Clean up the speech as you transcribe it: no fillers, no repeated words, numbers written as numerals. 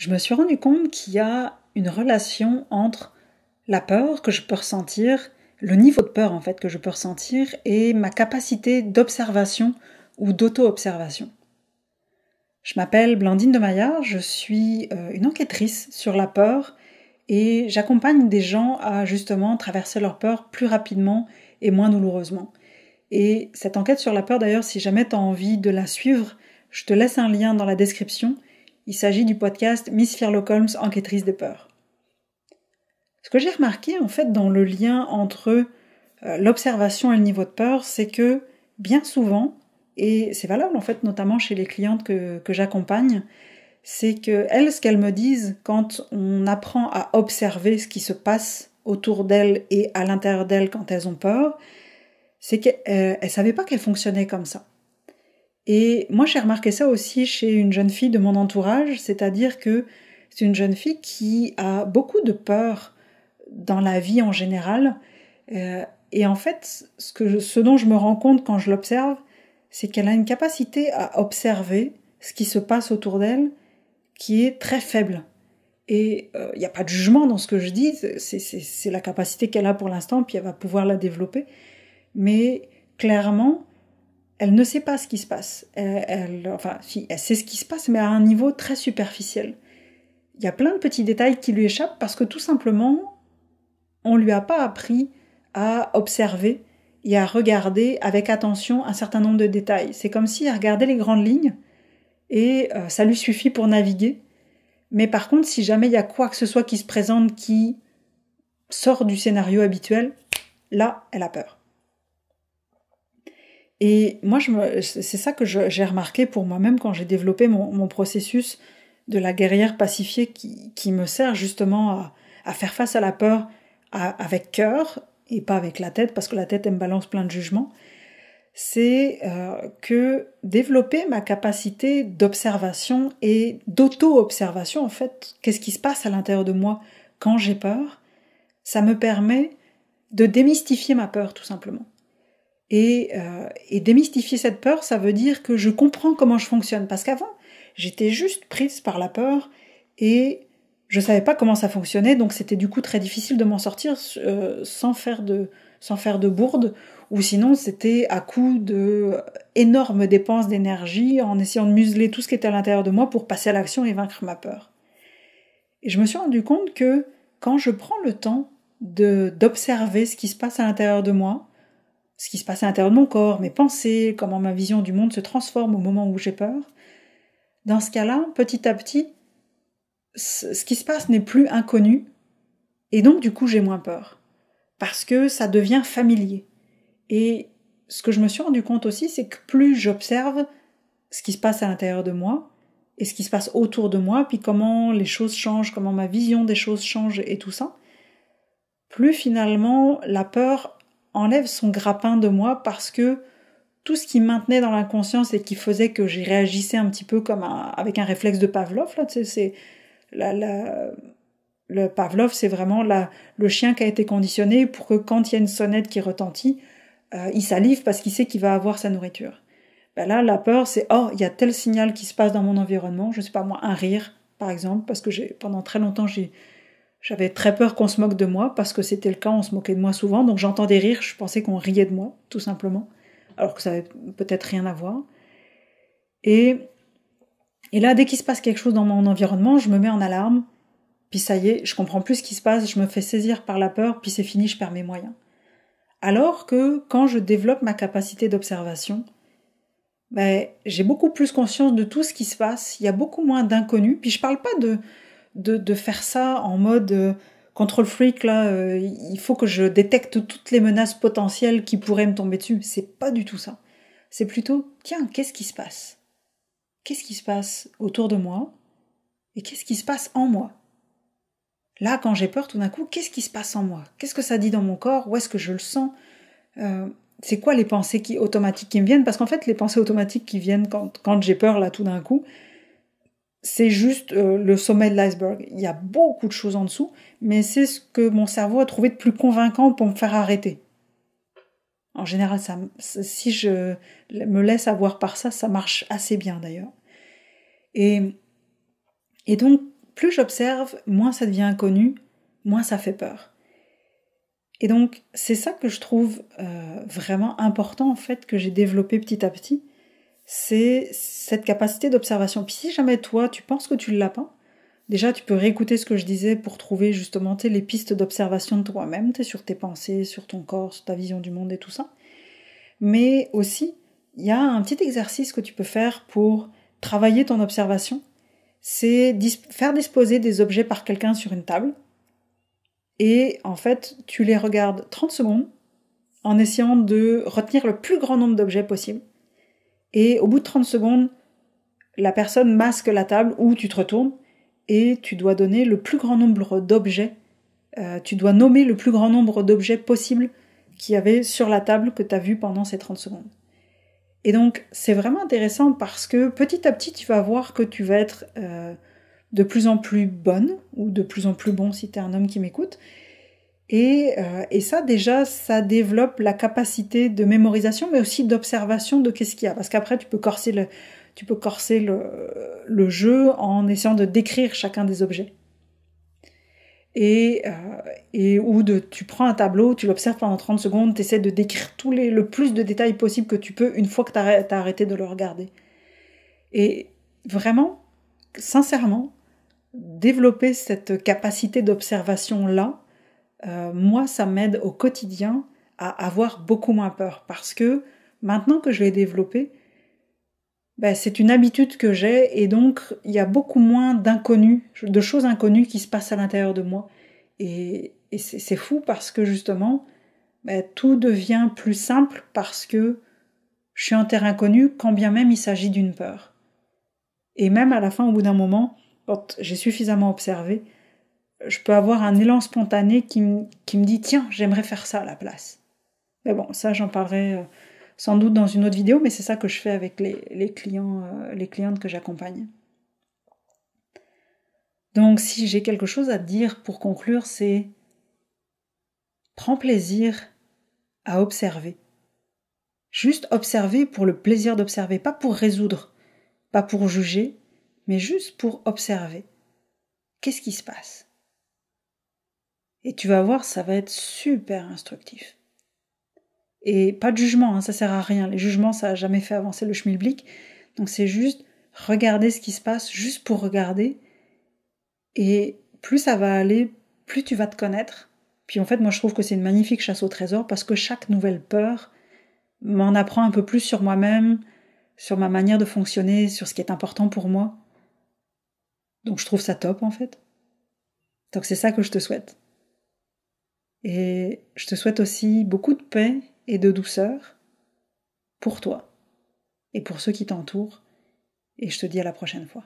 je me suis rendu compte qu'il y a une relation entre la peur que je peux ressentir, le niveau de peur en fait que je peux ressentir et ma capacité d'observation ou d'auto-observation. Je m'appelle Blandine de Maillard, je suis une enquêtrice sur la peur et j'accompagne des gens à justement traverser leur peur plus rapidement et moins douloureusement. Et cette enquête sur la peur d'ailleurs, si jamais tu as envie de la suivre, je te laisse un lien dans la description. Il s'agit du podcast Miss Sherlock Holmes, enquêtrice des peurs. Ce que j'ai remarqué en fait dans le lien entre l'observation et le niveau de peur, c'est que bien souvent, et c'est valable en fait notamment chez les clientes que j'accompagne, c'est que elles, ce qu'elles me disent quand on apprend à observer ce qui se passe autour d'elles et à l'intérieur d'elles quand elles ont peur, c'est qu'elles ne savaient pas qu'elles fonctionnaient comme ça. Et moi j'ai remarqué ça aussi chez une jeune fille de mon entourage, c'est-à-dire que c'est une jeune fille qui a beaucoup de peur dans la vie en général, et en fait ce dont je me rends compte quand je l'observe, c'est qu'elle a une capacité à observer ce qui se passe autour d'elle qui est très faible. Et il n'y a pas de jugement dans ce que je dis, c'est la capacité qu'elle a pour l'instant, puis elle va pouvoir la développer. Mais clairement, elle ne sait pas ce qui se passe. Elle sait ce qui se passe, mais à un niveau très superficiel. Il y a plein de petits détails qui lui échappent parce que tout simplement, on ne lui a pas appris à observer et à regarder avec attention un certain nombre de détails. C'est comme si elle regardait les grandes lignes et ça lui suffit pour naviguer. Mais par contre, si jamais il y a quoi que ce soit qui se présente qui sort du scénario habituel, là, elle a peur. Et moi, c'est ça que j'ai remarqué pour moi-même quand j'ai développé mon processus de la guerrière pacifiée qui me sert justement à faire face à la peur avec cœur et pas avec la tête, parce que la tête, elle me balance plein de jugements. C'est que développer ma capacité d'observation et d'auto-observation, en fait, qu'est-ce qui se passe à l'intérieur de moi quand j'ai peur, ça me permet de démystifier ma peur, tout simplement. Et démystifier cette peur, ça veut dire que je comprends comment je fonctionne. Parce qu'avant, j'étais juste prise par la peur et je savais pas comment ça fonctionnait, donc c'était du coup très difficile de m'en sortir sans faire de bourde, ou sinon c'était à coup de énormes dépenses d'énergie en essayant de museler tout ce qui était à l'intérieur de moi pour passer à l'action et vaincre ma peur. Et je me suis rendu compte que quand je prends le temps d'observer ce qui se passe à l'intérieur de moi, ce qui se passe à l'intérieur de mon corps, mes pensées, comment ma vision du monde se transforme au moment où j'ai peur, dans ce cas-là, petit à petit, ce qui se passe n'est plus inconnu, et donc du coup j'ai moins peur, parce que ça devient familier. Et ce que je me suis rendu compte aussi, c'est que plus j'observe ce qui se passe à l'intérieur de moi, et ce qui se passe autour de moi, puis comment les choses changent, comment ma vision des choses change et tout ça, plus finalement la peur enlève son grappin de moi, parce que tout ce qui me maintenait dans l'inconscience et qui faisait que j'y réagissais un petit peu comme avec un réflexe de Pavlov, là, tu sais, le Pavlov, c'est vraiment le chien qui a été conditionné pour que quand il y a une sonnette qui retentit, il salive parce qu'il sait qu'il va avoir sa nourriture. Ben là, la peur, c'est il y a tel signal qui se passe dans mon environnement, je sais pas moi, un rire, par exemple, parce que pendant très longtemps, j'avais très peur qu'on se moque de moi, parce que c'était le cas, on se moquait de moi souvent, donc j'entendais rire, je pensais qu'on riait de moi, tout simplement, alors que ça avait peut-être rien à voir. Et là, dès qu'il se passe quelque chose dans mon environnement, je me mets en alarme, puis ça y est, je comprends plus ce qui se passe, je me fais saisir par la peur, puis c'est fini, je perds mes moyens. Alors que quand je développe ma capacité d'observation, j'ai beaucoup plus conscience de tout ce qui se passe, il y a beaucoup moins d'inconnus, puis je parle pas de faire ça en mode control freak, là, il faut que je détecte toutes les menaces potentielles qui pourraient me tomber dessus, c'est pas du tout ça. C'est plutôt, tiens, qu'est-ce qui se passe ? Qu'est-ce qui se passe autour de moi ? Et qu'est-ce qui se passe en moi ? Là, quand j'ai peur, tout d'un coup, qu'est-ce qui se passe en moi ? Qu'est-ce que ça dit dans mon corps ? Où est-ce que je le sens ? C'est quoi les pensées automatiques qui me viennent ? Parce qu'en fait, les pensées automatiques qui viennent quand j'ai peur, là, tout d'un coup, c'est juste le sommet de l'iceberg. Il y a beaucoup de choses en dessous, mais c'est ce que mon cerveau a trouvé de plus convaincant pour me faire arrêter. En général, si je me laisse avoir par ça, ça marche assez bien d'ailleurs. Et donc, plus j'observe, moins ça devient inconnu, moins ça fait peur. Et donc, c'est ça que je trouve vraiment important, en fait, que j'ai développé petit à petit, c'est cette capacité d'observation. Puis si jamais toi, tu penses que tu ne l'as pas, déjà, tu peux réécouter ce que je disais pour trouver justement les pistes d'observation de toi-même, sur tes pensées, sur ton corps, sur ta vision du monde et tout ça. Mais aussi, il y a un petit exercice que tu peux faire pour travailler ton observation. C'est faire disposer des objets par quelqu'un sur une table. Et en fait, tu les regardes 30 secondes en essayant de retenir le plus grand nombre d'objets possible. Et au bout de 30 secondes, la personne masque la table ou tu te retournes et tu dois donner le plus grand nombre d'objets. Tu dois nommer le plus grand nombre d'objets possibles qu'il y avait sur la table que tu as vu pendant ces 30 secondes. Et donc, c'est vraiment intéressant parce que petit à petit, tu vas voir que tu vas être de plus en plus bonne ou de plus en plus bon si tu es un homme qui m'écoute. Et ça, déjà, ça développe la capacité de mémorisation, mais aussi d'observation de qu'est-ce qu'il y a. Parce qu'après, tu peux corser le jeu en essayant de décrire chacun des objets. Tu prends un tableau, tu l'observes pendant 30 secondes, tu essaies de décrire le plus de détails possible que tu peux une fois que tu as arrêté de le regarder. Et vraiment, sincèrement, développer cette capacité d'observation-là, moi, ça m'aide au quotidien à avoir beaucoup moins peur. Parce que maintenant que je l'ai développé, c'est une habitude que j'ai et donc il y a beaucoup moins de choses inconnues qui se passent à l'intérieur de moi. Et c'est fou parce que justement, tout devient plus simple parce que je suis en terrain connu quand bien même il s'agit d'une peur. Et même à la fin, au bout d'un moment, quand j'ai suffisamment observé, je peux avoir un élan spontané qui me dit « Tiens, j'aimerais faire ça à la place ». Mais bon, ça j'en parlerai sans doute dans une autre vidéo, mais c'est ça que je fais avec les clientes que j'accompagne. Donc si j'ai quelque chose à te dire pour conclure, c'est prends plaisir à observer. Juste observer pour le plaisir d'observer, pas pour résoudre, pas pour juger, mais juste pour observer. Qu'est-ce qui se passe ? Et tu vas voir, ça va être super instructif. Et pas de jugement, ça sert à rien. Les jugements, ça n'a jamais fait avancer le schmilblick. Donc c'est juste regarder ce qui se passe, juste pour regarder. Et plus ça va aller, plus tu vas te connaître. Puis en fait, moi je trouve que c'est une magnifique chasse au trésor parce que chaque nouvelle peur m'en apprend un peu plus sur moi-même, sur ma manière de fonctionner, sur ce qui est important pour moi. Donc je trouve ça top en fait. Donc c'est ça que je te souhaite. Et je te souhaite aussi beaucoup de paix et de douceur pour toi et pour ceux qui t'entourent. Et je te dis à la prochaine fois.